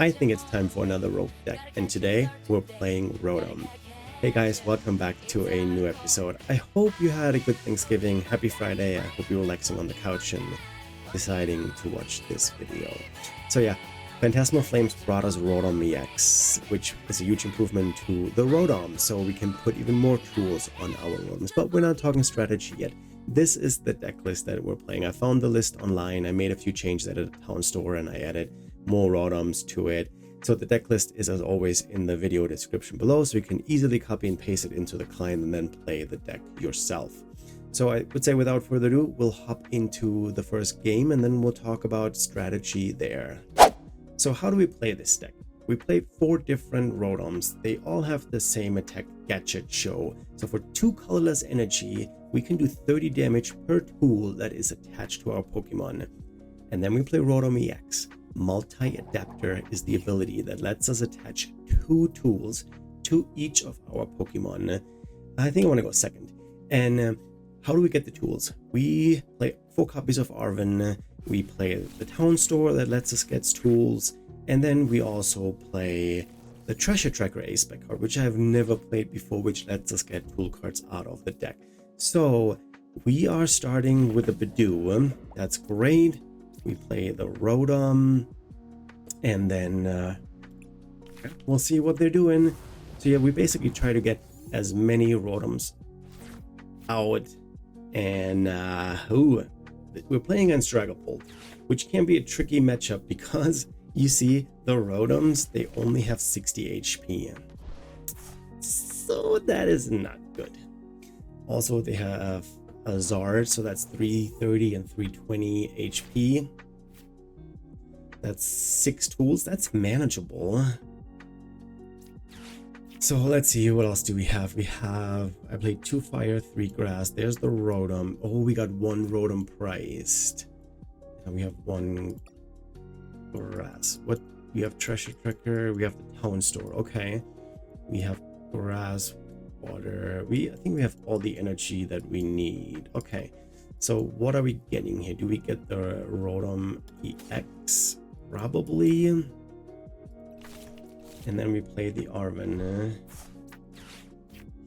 I think it's time for another rogue deck, and today we're playing Rotom. Hey guys, welcome back to a new episode. I hope you had a good Thanksgiving, happy Friday. I hope you're relaxing on the couch and deciding to watch this video. So yeah, Phantasmal Flames brought us Rotom EX, which is a huge improvement to the Rotom, so we can put even more tools on our Rotoms. But we're not talking strategy yet. This is the deck list that we're playing. I found the list online, I made a few changes at a town store, and I added more Rotoms to it. So the deck list is as always in the video description below, so you can easily copy and paste it into the client and then play the deck yourself. So I would say without further ado, we'll hop into the first game and then we'll talk about strategy there. So how do we play this deck? We play 4 different Rotoms. They all have the same attack, Gadget Show. So for 2 colorless energy, we can do 30 damage per tool that is attached to our Pokemon. And then we play Rotom EX. Multi-adapter is the ability that lets us attach 2 tools to each of our Pokemon. I think I want to go second. And how do we get the tools? We play 4 copies of Arven. We play the town store that lets us get tools. And then we also play the Treasure Tracker Ace-Spec card, which I have never played before, which lets us get tool cards out of the deck. So we are starting with the Bidoof. That's great. We play the Rotom, and then we'll see what they're doing. So yeah, we basically try to get as many Rotoms out, and we're playing against Dragapult, which can be a tricky matchup because you see the Rotoms, they only have 60 HP, so that is not good. Also, they have a Zard, so that's 330 and 320 HP. That's 6 tools. That's manageable. So let's see, what else do we have? I played 2 fire, 3 grass. There's the Rotom. Oh, we got 1 Rotom priced. And we have 1 grass. What? We have Treasure Tracker. We have the town store. Okay. We have grass, water. I think we have all the energy that we need. Okay, so what are we getting here? Do we get the Rotom EX? Probably. And then we play the Arven.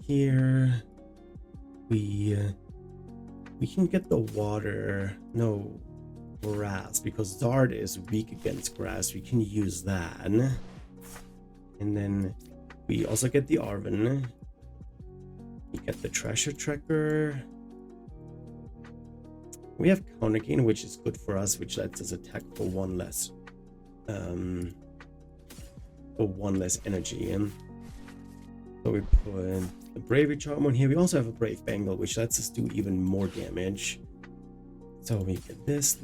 Here we can get the water. No, grass, because Zard is weak against grass. We can use that. And then we also get the Arven. We get the Treasure Tracker. We have Counter Gain, which is good for us, which lets us attack for 1 less energy in. So we put the Brave Charm on here. We also have a Brave Bangle, which lets us do even more damage. So we get this,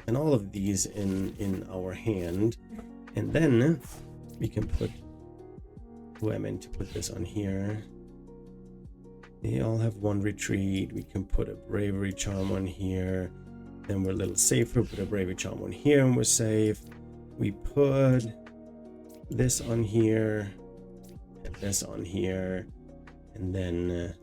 and all of these in our hand. And then we can put, I meant to put this on here. They all have 1 retreat. We can put a Bravery Charm on here. Then we're a little safer. Put a Bravery Charm on here and we're safe. We put this on here and this on here. And then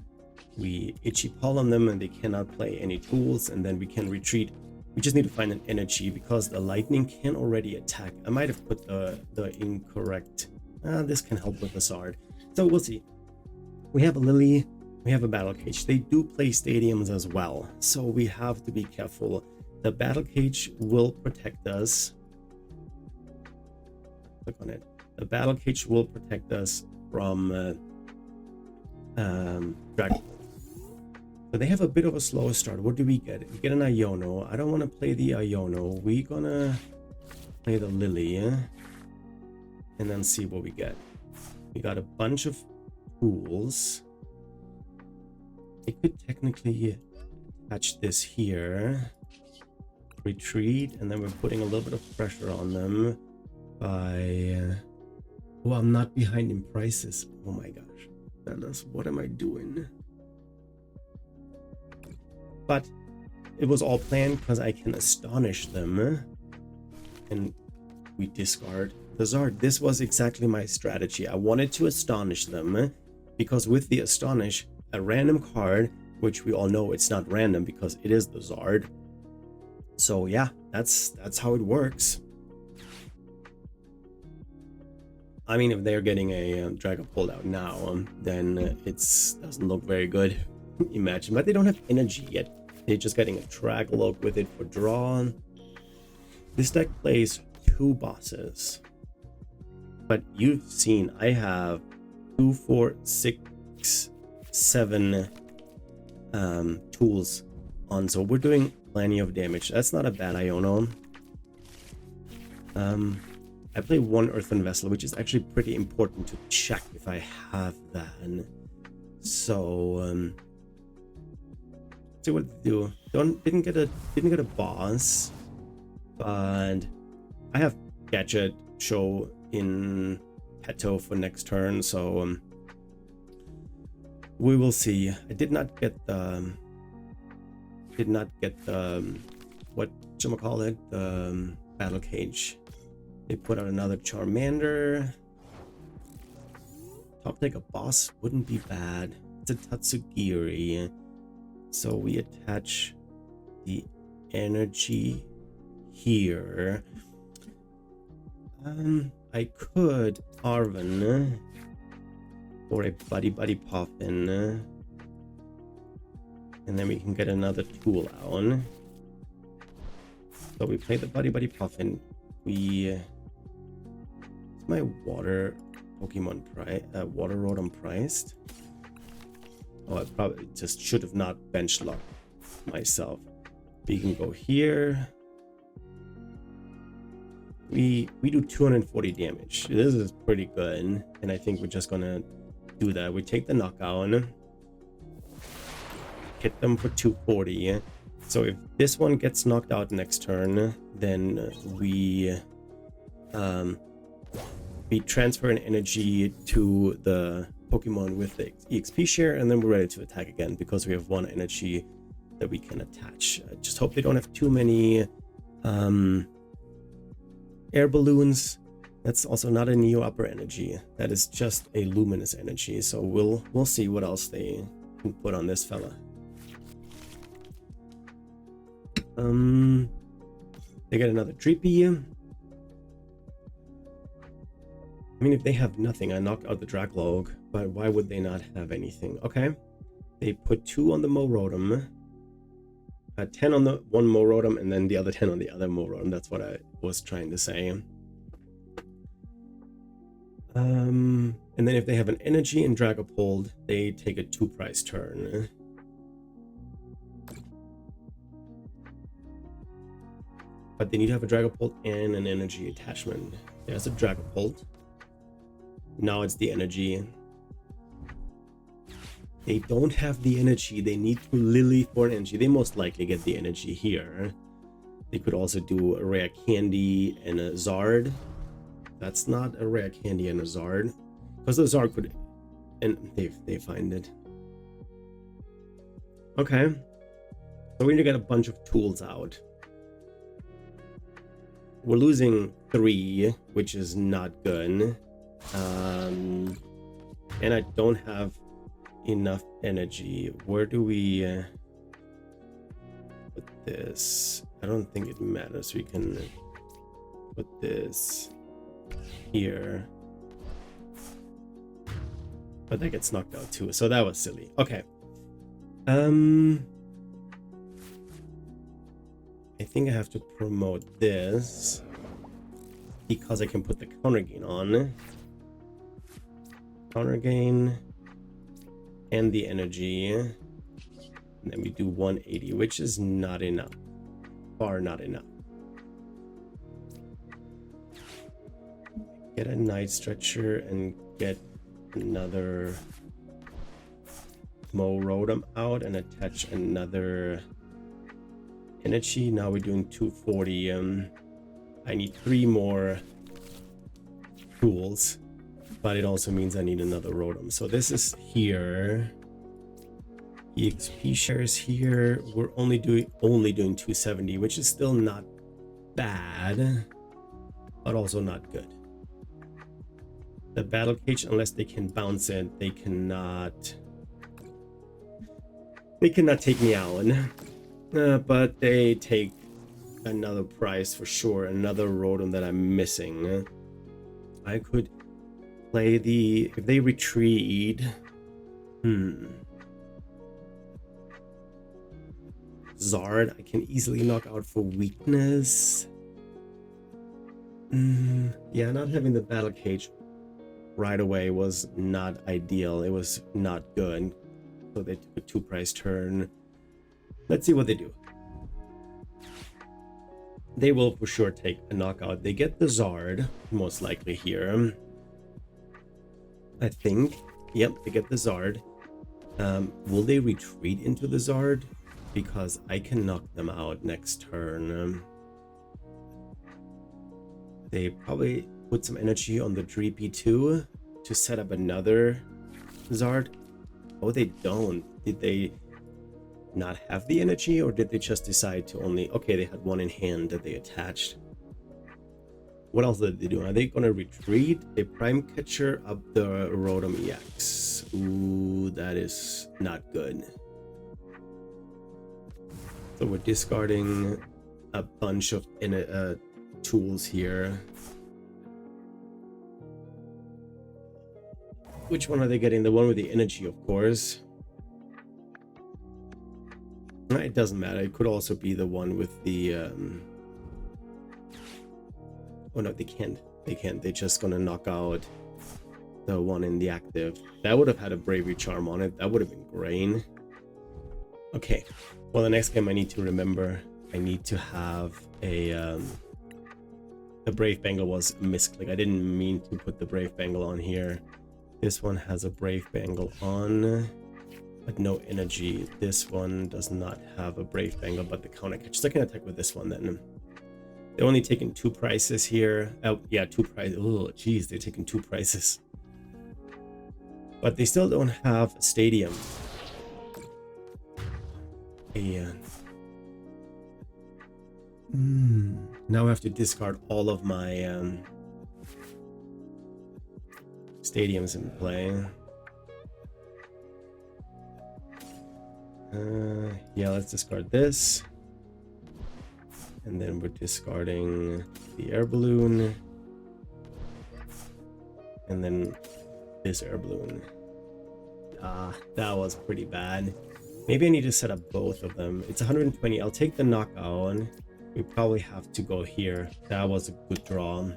we Itchy Paw on them and they cannot play any tools. And then we can retreat. We just need to find an energy because the lightning can already attack. I might have put the incorrect. This can help with the Zard. So we'll see. We have a Lily. We have a Battle Cage. They do play stadiums as well, so we have to be careful. The Battle Cage will protect us. Click on it. The Battle Cage will protect us from Dragon. But they have a bit of a slower start. What do we get? We get an Iono. I don't want to play the Iono. We're gonna play the Lily, and then see what we get. We got a bunch of tools. I could technically attach this here, retreat, and then we're putting a little bit of pressure on them by oh, I'm not behind in prices. Oh my gosh, Dennis, what am I doing? But it was all planned because I can astonish them, and we discard the Zard. This was exactly my strategy. I wanted to astonish them because with the Astonish, a random card, which we all know it's not random because it is the Zard, So yeah, that's how it works. I mean, if they're getting a Dragapult out now, then it doesn't look very good. Imagine, but they don't have energy yet. They're just getting a Dragalope with it for draw. This deck plays 2 bosses, but you've seen I have 2, 4, 6, 7 tools on, so we're doing plenty of damage. That's not a bad Iono. I play 1 Earthen Vessel, which is actually pretty important to check if I have that. So see what to do. Didn't get a boss, but I have Gadget Show in petto for next turn, so we will see. I did not get the whatchamacallit, the battle cage. They put out another Charmander. Top deck a boss wouldn't be bad. It's a Tatsugiri. So we attach the energy here. I could Arven or a Buddy Puffin. And then we can get another tool out. So we play the Buddy Puffin. My water Pokemon water Rotom priced. Oh, I probably just should have not bench locked myself. We can go here. We do 240 damage. This is pretty good, and I think we're just gonna do that. We take the knockout, hit them for 240. So if this one gets knocked out next turn, then we transfer an energy to the Pokemon with the EXP share, and then we're ready to attack again because we have 1 energy that we can attach. I just hope they don't have too many air balloons. That's also not a Neo Upper energy. That is just a luminous energy. So we'll see what else they can put on this fella. They get another Dreepy. I mean, if they have nothing, I knocked out the Draglogue, but why would they not have anything? Okay. They put 2 on the Rotom, 10 on the one Rotom, and then the other 10 on the other Rotom. That's what I was trying to say. And then if they have an energy in Dragapult, they take a 2-price turn. But they need to have a Dragapult and an energy attachment. There's a Dragapult. Now it's the energy. They don't have the energy. They need to Lily for an energy. They most likely get the energy here. They could also do a rare candy and a Zard. That's not a rare candy and a Zard, because the Zard could, and they find it. Okay, so we need to get a bunch of tools out. We're losing 3, which is not good. And I don't have enough energy. Where do we put this? I don't think it matters. We can put this here, but that gets knocked out too, so that was silly. Okay, I think I have to promote this because I can put the counter gain on. Counter gain and the energy, and then we do 180, which is not enough. Far not enough. Get a Night Stretcher and get another Rotom out and attach another energy. Now we're doing 240. I need 3 more tools, but it also means I need another Rotom. So this is here. EXP shares here. We're only doing 270, which is still not bad, but also not good. The battle cage, unless they can bounce it, they cannot take me out. But they take another prize for sure, another Rotom that I'm missing. I could play if they retreat. Zard, I can easily knock out for weakness. Yeah, not having the battle cage right away was not ideal. It was not good. So they took a 2-price turn. Let's see what they do. They will for sure take a knockout. They get the Zard, most likely here. I think. Yep, they get the Zard. Will they retreat into the Zard? Because I can knock them out next turn. They probably put some energy on the Dragapult to set up another Zard. Oh, they don't. Did they not have the energy, or did they just decide to only... Okay, they had one in hand that they attached. What else did they do? Are they going to retreat? A Prime Catcher up the Rotom EX. Ooh, that is not good. So we're discarding a bunch of tools here. Which one are they getting? The one with the energy, of course. It doesn't matter. It could also be the one with the... Oh no, they can't. They can't. They're just gonna knock out the one in the active. That would have had a Bravery Charm on it. That would have been great. Okay. Well, the next game I need to remember, I need to have a... The Brave Bangle was a misclick. I didn't mean to put the Brave Bangle on here. This one has a Brave Bangle on, but no energy. This one does not have a Brave Bangle, but the counter catch. So I can attack with this one then. They're only taking 2 prices here. Oh, yeah, 2 prices. Oh, geez, they're taking 2 prices. But they still don't have a stadium. And... now I have to discard all of my stadiums in play. Yeah, let's discard this. And then we're discarding the air balloon. And then this air balloon. Ah, that was pretty bad. Maybe I need to set up both of them. It's 120. I'll take the knockout. We probably have to go here. That was a good draw.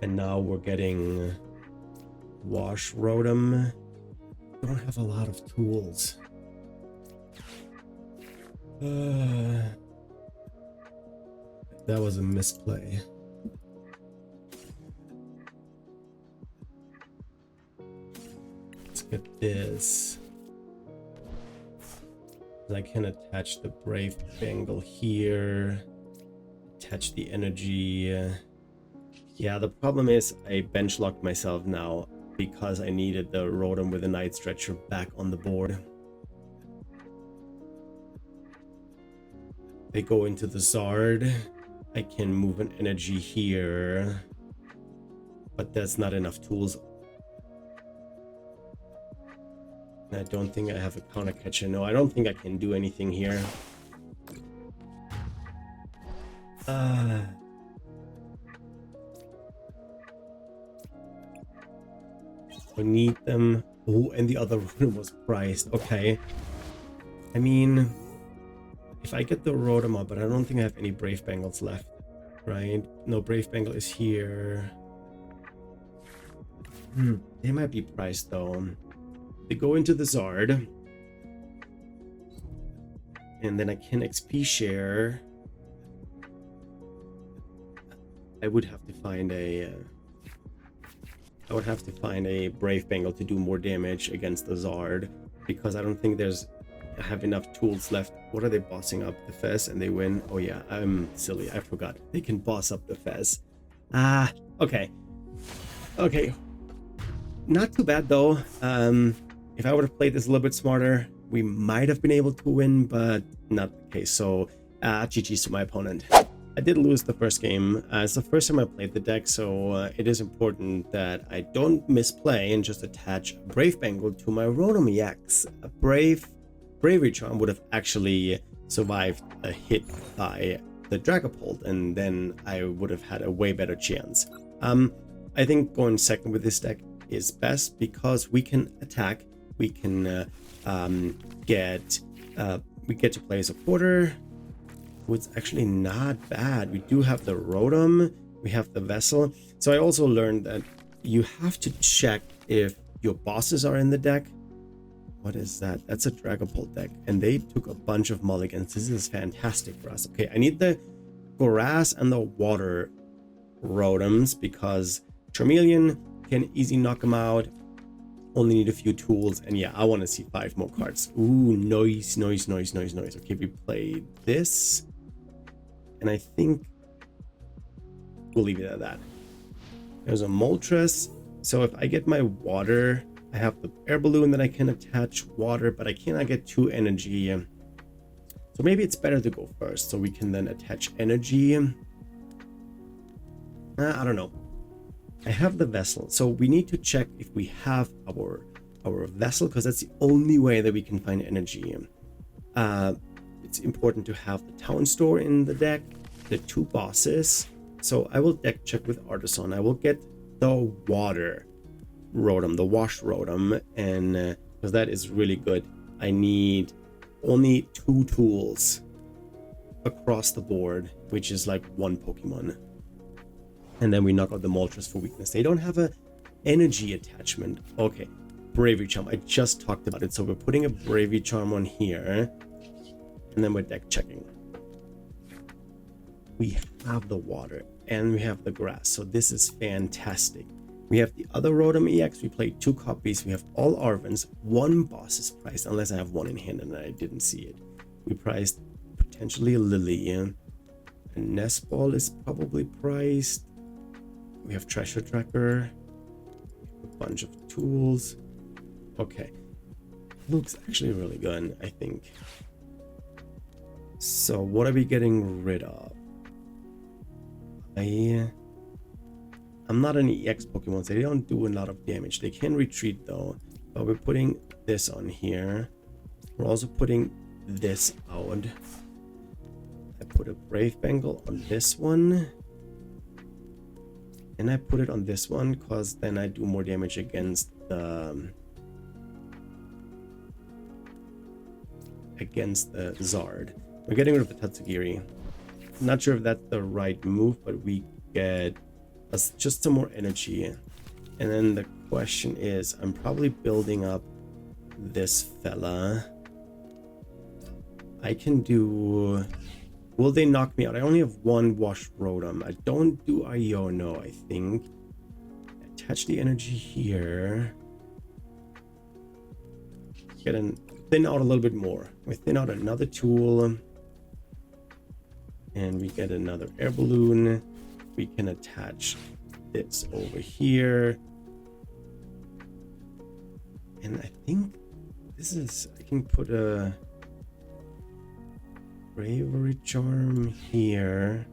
And now we're getting Wash Rotom. I don't have a lot of tools. That was a misplay. Let's get this. I can attach the Brave Bangle here. Attach the energy. Yeah, the problem is I bench locked myself now because I needed the Rotom with a Night Stretcher back on the board. They go into the Zard. I can move an energy here, but that's not enough tools. I don't think I have a counter catcher. No, I don't think I can do anything here. We need them. Oh, and the other Rotom was priced. Okay. I mean, if I get the Rotom up, but I don't think I have any Brave Bangles left, right? No, Brave Bangle is here. They might be priced though. They go into the Zard. And then I can XP share. I would have to find a... I would have to find a Brave Bangle to do more damage against the Zard, because I don't think I have enough tools left. What are they bossing up? The Fez, and they win? Oh yeah, I'm silly. I forgot. They can boss up the Fez. Okay. Okay. Not too bad though. If I would have played this a little bit smarter, we might have been able to win, but not the case. So, GG's to my opponent. I did lose the first game. It's the first time I played the deck, so it is important that I don't misplay and just attach Brave Bangle to my Rotom EX. A Bravery Charm would have actually survived a hit by the Dragapult, and then I would have had a way better chance. I think going second with this deck is best because we can attack, we can we get to play as a quarter. It's actually not bad. We do have the Rotom, we have the Vessel. So I also learned that you have to check if your bosses are in the deck. What is that? That's a Dragapult deck, and they took a bunch of mulligans. This is fantastic for us. Okay, I need the grass and the water Rotoms because Charmeleon can easily knock them out. Only need a few tools, and yeah, I want to see 5 more cards. Ooh, noise. Okay, we play this, and I think we'll leave it at that. There's a Moltres, so if I get my water, I have the air balloon that I can attach water, but I cannot get 2 energy. So maybe it's better to go first, so we can then attach energy. I don't know. I have the Vessel, so we need to check if we have our Vessel, because that's the only way that we can find energy. It's important to have the Town Store in the deck, the 2 bosses. So I will deck check with Artisan. I will get the water Rotom, the washed Rotom, and because that is really good. I need only 2 tools across the board, which is like 1 Pokemon. And then we knock out the Moltres for weakness. They don't have a energy attachment. Okay, Bravery Charm. I just talked about it. So we're putting a Bravery Charm on here, and then we're deck checking. We have the water and we have the grass, so this is fantastic. We have the other Rotom EX. We played 2 copies. We have all Arvens. 1 boss is priced, unless I have 1 in hand and I didn't see it. We priced potentially a Lily. A Nest Ball is probably priced. We have Treasure Tracker. A bunch of tools. Okay. Looks actually really good, I think. So what are we getting rid of? I'm not an EX Pokemon, so they don't do a lot of damage. They can retreat though. But we're putting this on here. We're also putting this out. I put a Brave Bangle on this one. And I put it on this one because then I do more damage against the Zard. We're getting rid of the Tatsugiri. Not sure if that's the right move, but we get just some more energy. And then the question is, I'm probably building up this fella. I can do... Will they knock me out? I only have 1 Wash Rotom. I don't do Iono, I think. Attach the energy here. Thin out a little bit more. We thin out another tool. And we get another air balloon. We can attach this over here. And I think this is... I can put a... Bravery Charm here.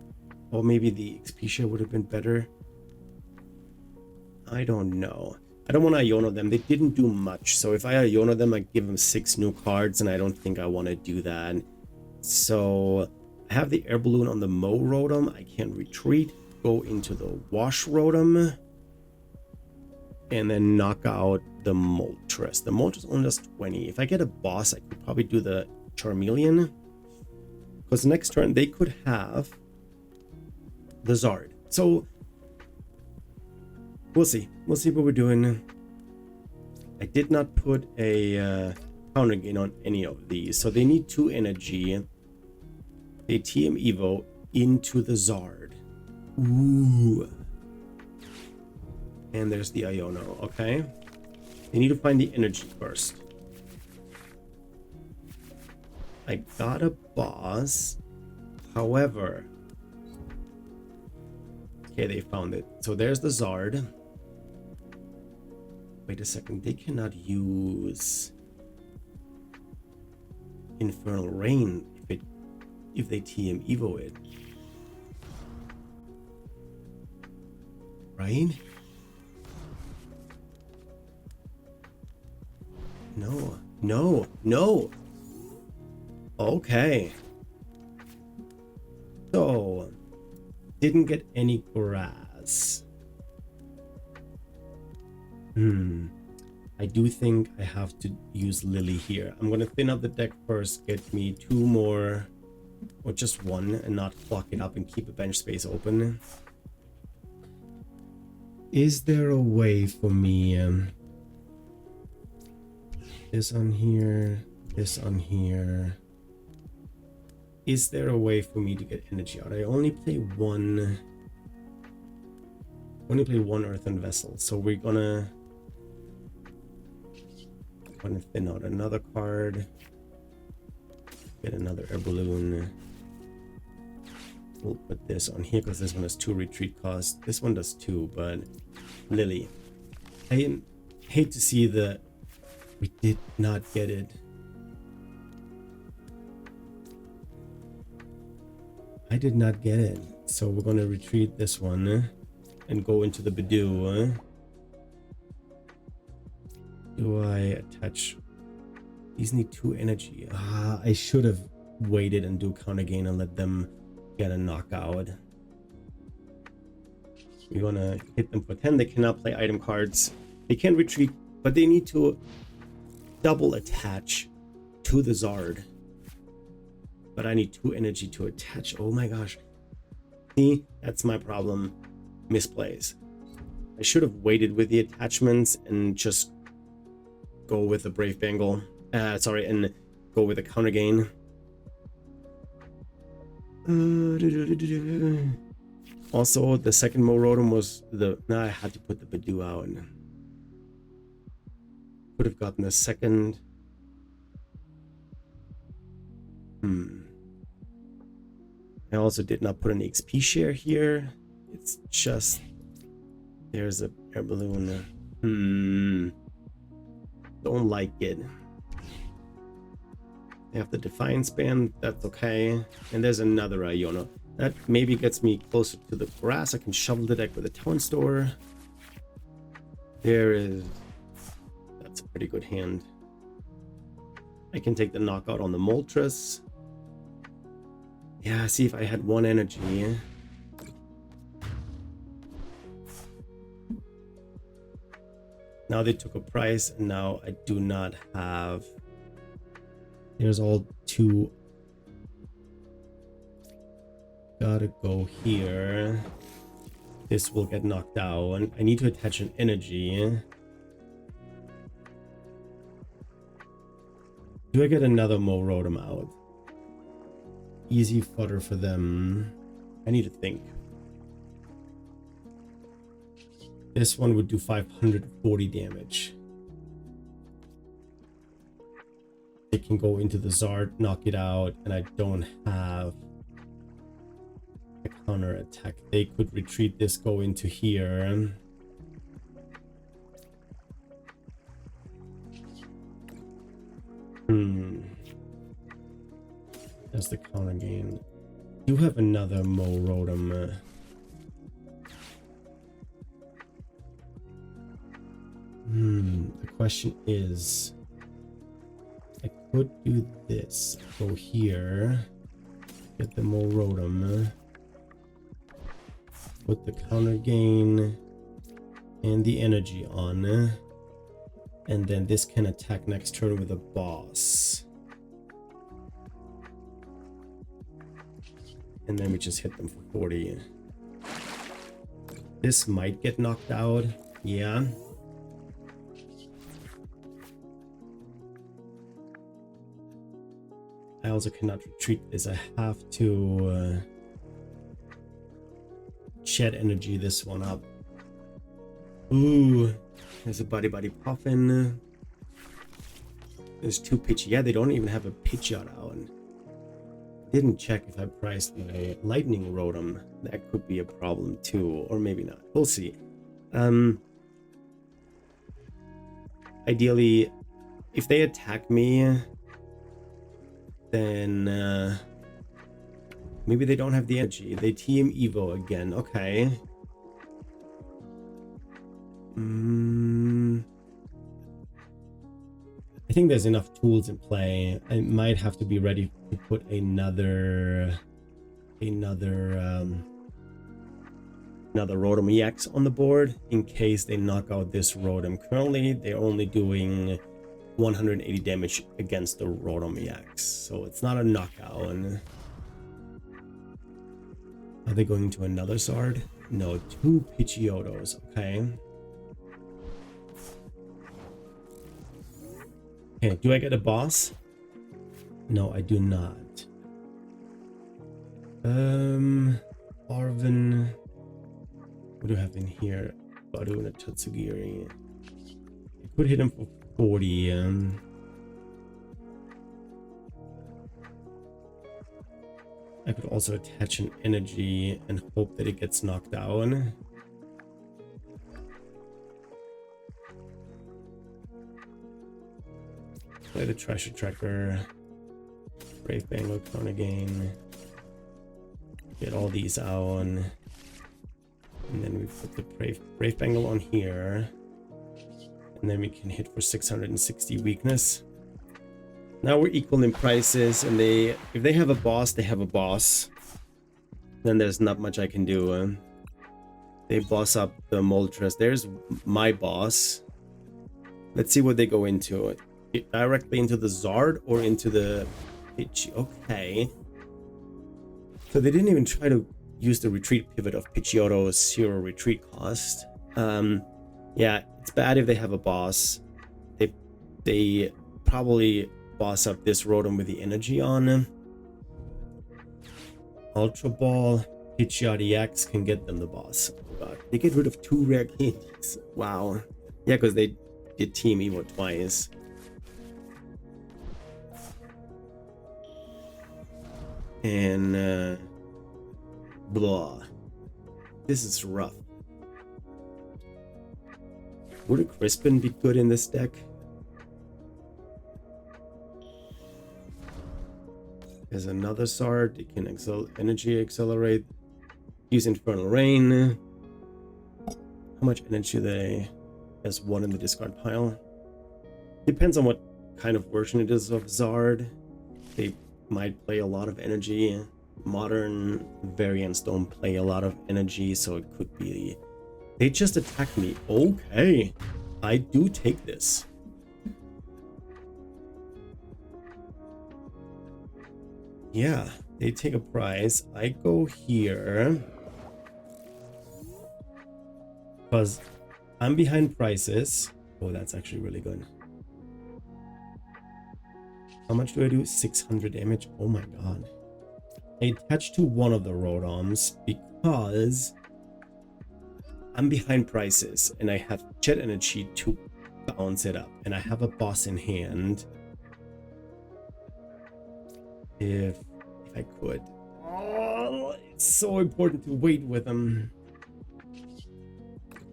Or maybe the Expedia would have been better. I don't know. I don't want to Iono them. They didn't do much. So if I Iono them, I give them 6 new cards, and I don't think I want to do that. So I have the Air Balloon on the Mo Rotom. I can retreat, go into the Wash Rotom, and then knock out the Moltres. The Moltres only does 20. If I get a boss, I could probably do the Charmeleon. Because next turn they could have the Zard. So we'll see. We'll see what we're doing. I did not put a counter gain on any of these. So they need 2 energy. They TM Evo into the Zard. Ooh. And there's the Iono. Okay. They need to find the energy first. I got a boss. However, okay, they found it. So there's the Zard. Wait a second. They cannot use Infernal Rain if they TM Evo it. Right? No. Okay. Didn't get any grass. I do think I have to use Lily here. I'm gonna thin out the deck first, get me 2 more, or just 1, and not clog it up and keep a bench space open. Is there a way for me, this on here, this on here. Is there a way for me to get energy out? I only play one earthen vessel, so we're gonna thin out another card, get another air balloon. We'll put this on here because this one has 2 retreat cost. This one does 2, but Lily. I hate to see that we did not get it. I did not get it. So we're going to retreat this one and go into the Bidoo. Do I attach? These need 2 energy. I should have waited and do counter gain and let them get a knockout. We're gonna hit them for 10. They cannot play item cards. They can retreat, but they need to double attach to the Zard. But I need 2 energy to attach. Oh my gosh. See, that's my problem. Misplays. I should have waited with the attachments and just go with the Brave Bangle. And go with a counter gain. Also, the second Rotom was I had to put the Bidoo out. Could have gotten the second. I also did not put an XP share here. It's just there's a air balloon. Don't like it. They have the Defiance Band, that's okay. And there's another Iona. That maybe gets me closer to the grass. I can shovel the deck with a Town Store. That's a pretty good hand. I can take the knockout on the Moltres. Yeah, see if I had 1 energy. Now they took a price, and now I do not have. There's all 2. Gotta go here. This will get knocked out. I need to attach an energy. Do I get another Rotom out? Easy fodder for them. I need to think. This one would do 540 damage. They can go into the Zard, knock it out, and I don't have a counter attack. They could retreat this, go into here. That's the counter gain. You have another Rotom. The question is, I could do this. Go here, get the Rotom, put the counter gain and the energy on, and then this can attack next turn with a boss. And then we just hit them for 40. This might get knocked out. Yeah. I also cannot retreat this. I have to shed energy this one up. Ooh, there's a Buddy Puffin. There's 2 pitch. Yeah, they don't even have a Pidgeot out. Didn't check if I priced my Lightning Rotom. That could be a problem too, or maybe not. We'll see. Ideally, if they attack me, then maybe they don't have the energy. They team Evo again. Okay. I think there's enough tools in play. I might have to be ready to put another another Rotom EX on the board in case they knock out this Rotom. Currently, they're only doing 180 damage against the Rotom EX, so it's not a knockout. Are they going to another Zard? No, 2 Pidgeotos. Okay. Okay, do I get a boss? No, I do not. Arvin. What do I have in here? Badu and a Tatsugiri. I could hit him for 40. I could also attach an energy and hope that it gets knocked down. Play the Treasure Tracker. Brave Bangle count again. Get all these out. And then we put the Brave Bangle on here. And then we can hit for 660 weakness. Now we're equal in prices, and if they have a boss, they have a boss. Then there's not much I can do. They boss up the Moltres. There's my boss. Let's see what they go into. Directly into the Zard or into the Pidgey. Okay. So they didn't even try to use the retreat pivot of Pidgeotto's 0 retreat cost. Yeah, it's bad if they have a boss. They probably boss up this Rotom with the energy on. Ultra Ball, Pidgeot EX can get them the boss. Oh god, they get rid of 2 rare candies. Wow. Yeah, because they did Team Evo twice. And blah. This is rough. Would a Crispin be good in this deck? There's another Zard. It can energy accelerate. Use Infernal Rain. How much energy they has 1 in the discard pile? Depends on what kind of version it is of Zard. They might play a lot of energy. Modern variants don't play a lot of energy, so it could be they just attacked me. Okay, I do take this. Yeah, they take a prize. I go here because I'm behind prices. Oh, that's actually really good. How much do I do? 600 damage. Oh my god. I attach to one of the Rotoms because I'm behind prices and I have Jet Energy to bounce it up, and I have a boss in hand. If I could. Oh, it's so important to wait with them.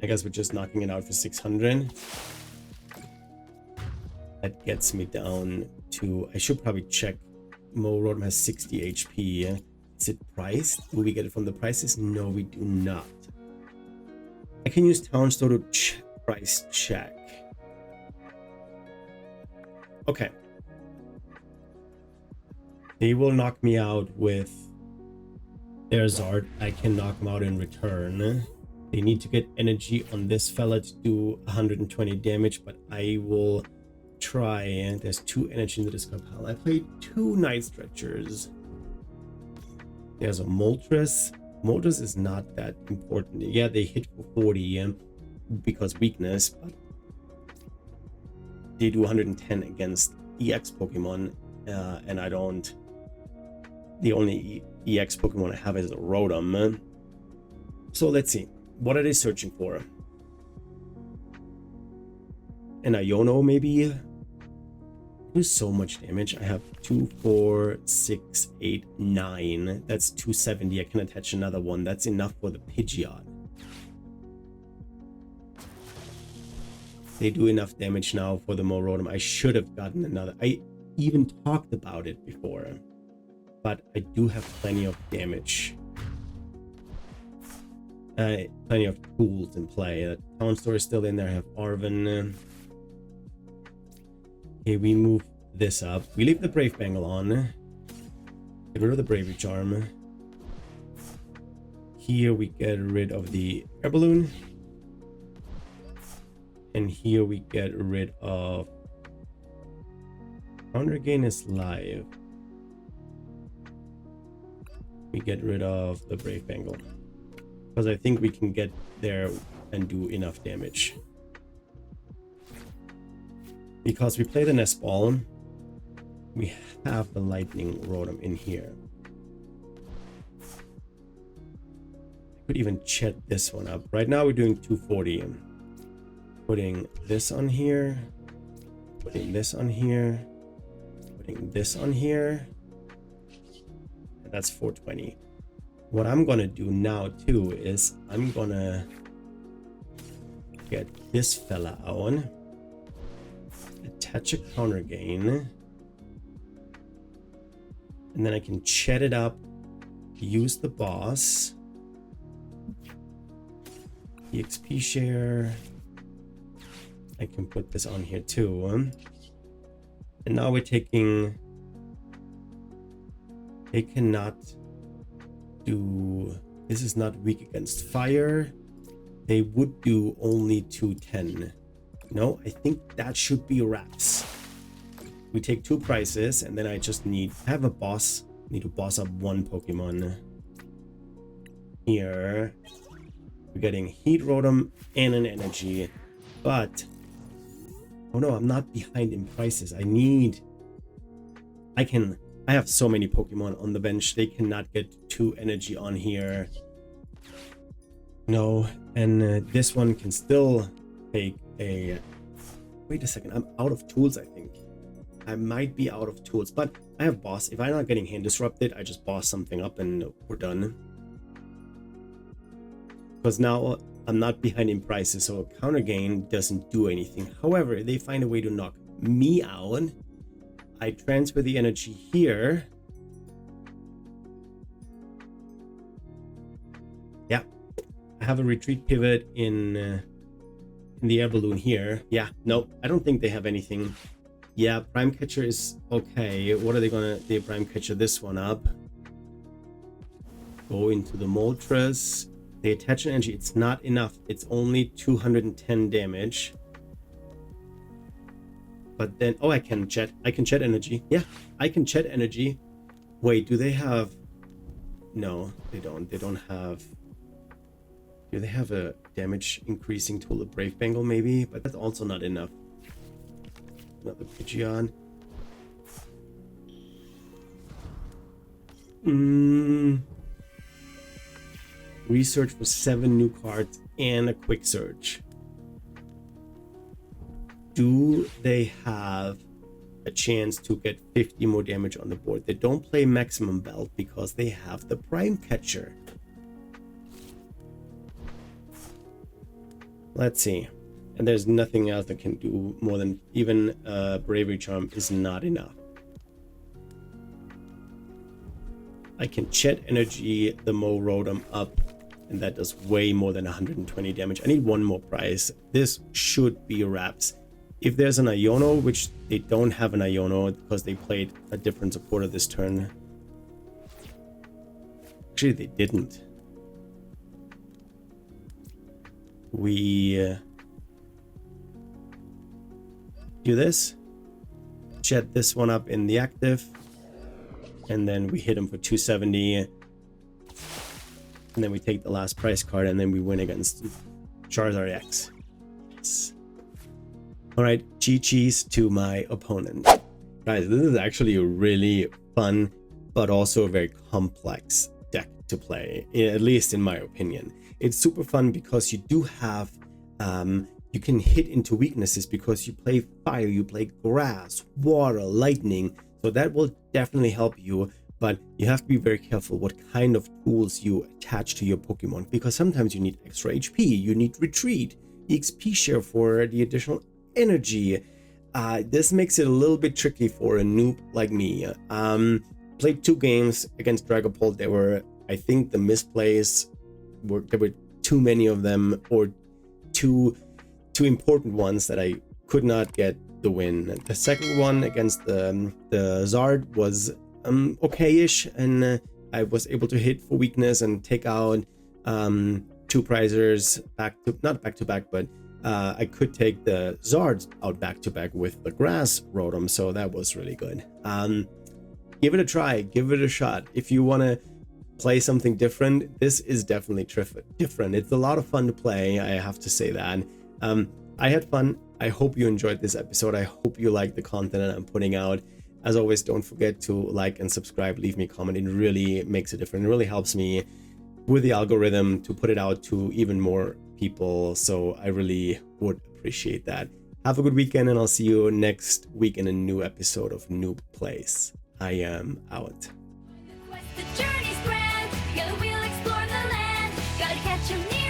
I guess we're just knocking it out for 600. That gets me down to, I should probably check. Mo Rotom has 60 HP. Is it priced? Do we get it from the prices? No, we do not. I can use Town Store to price check. Okay. They will knock me out with their Zard. I can knock them out in return. They need to get energy on this fella to do 120 damage, but I will try. And there's 2 energy in the discard pile. I played 2 Night Stretchers. There's a Moltres. Moltres is not that important. Yeah, they hit for 40 because weakness, but they do 110 against EX Pokemon, and I don't. The only EX Pokemon I have is a Rotom. So let's see. What are they searching for? An Iono, maybe? Do so much damage. I have 2, 4, 6, 8, 9. That's 270. I can attach another one. That's enough for the Pidgeot. They do enough damage now for the Rotom. I should have gotten another. I even talked about it before, but I do have plenty of damage. Plenty of tools in play. The Town Store is still in there. I have Arvin. Okay, we move this up. We leave the Brave Bangle on. Get rid of the Bravery Charm. Here we get rid of the air balloon. And here we get rid of counter gain is live. We get rid of the Brave Bangle because I think we can get there and do enough damage. Because we play the Nest Ball, we have the Lightning Rotom in here. I could even chat this one up. Right now we're doing 240. Putting this on here, putting this on here, putting this on here. And that's 420. What I'm gonna do now too is I'm gonna get this fella on, attach a counter gain, and then I can chat it up, use the boss, EXP share. I can put this on here too. And now we're taking, they cannot do, this is not weak against fire. They would do only 210. No, I think that should be wraps. We take 2 prices and then I just need, have a boss, need to boss up 1 Pokemon. Here, we're getting Heat Rotom and an energy, but oh no, I'm not behind in prices. I have so many Pokemon on the bench. They cannot get 2 energy on here. No, and this one can still take a, wait a second, I'm out of tools, I think. I might be out of tools, but I have boss. If I'm not getting hand disrupted, I just boss something up and we're done. Because now I'm not behind in prices, so counter gain doesn't do anything. However, they find a way to knock me out. I transfer the energy here. Yeah, I have a retreat pivot in the air balloon here. Yeah, no, I don't think they have anything. Yeah, Prime Catcher is okay. What are they gonna? They Prime Catcher this one up. Go into the Moltres. They attach an energy. It's not enough. It's only 210 damage. But then, oh, I can chat energy. Yeah, I can chat energy. Wait, do they have? No, they don't. They don't have. Do they have a damage increasing tool, a Brave Bangle maybe? But that's also not enough. Another Pidgeon. Research for 7 new cards and a quick search. Do they have a chance to get 50 more damage on the board? They don't play maximum belt because they have the Prime Catcher. Let's see. And there's nothing else that can do more than even Bravery Charm is not enough. I can chat energy the Mo Rotom up, and that does way more than 120 damage. I need 1 more prize. This should be wraps. If there's an Iono, which they don't have an Iono because they played a different supporter this turn. Actually, they didn't. We do this, chat this one up in the active, and then we hit him for 270, and then we take the last price card, and then we win against Charizard X. Yes. All right, GG's to my opponent. Guys, this is actually a really fun, but also a very complex deck to play, at least in my opinion. It's super fun because you do have, you can hit into weaknesses because you play fire, you play grass, water, lightning. So that will definitely help you, but you have to be very careful what kind of tools you attach to your Pokemon, because sometimes you need extra HP, you need retreat, EXP share for the additional energy. This makes it a little bit tricky for a noob like me. Played 2 games against Dragapult. They were, I think the misplays there were too many of them, or too important ones that I could not get the win. The second one against the Zard was okay-ish, and I was able to hit for weakness and take out 2 prizers not back to back, but I could take the Zards out back to back with the grass Rotom, so that was really good. Give it a try, give it a shot. If you want to play something different, this is definitely different. It's a lot of fun to play, I have to say that. I had fun. I hope you enjoyed this episode. I hope you like the content that I'm putting out. As always, don't forget to like and subscribe, leave me a comment. It really makes a difference. It really helps me with the algorithm to put it out to even more people, so I really would appreciate that. Have a good weekend, and I'll see you next week in a new episode of Noob Plays. I am out. The journey's grand, together we'll explore the land. Gotta catch 'em near.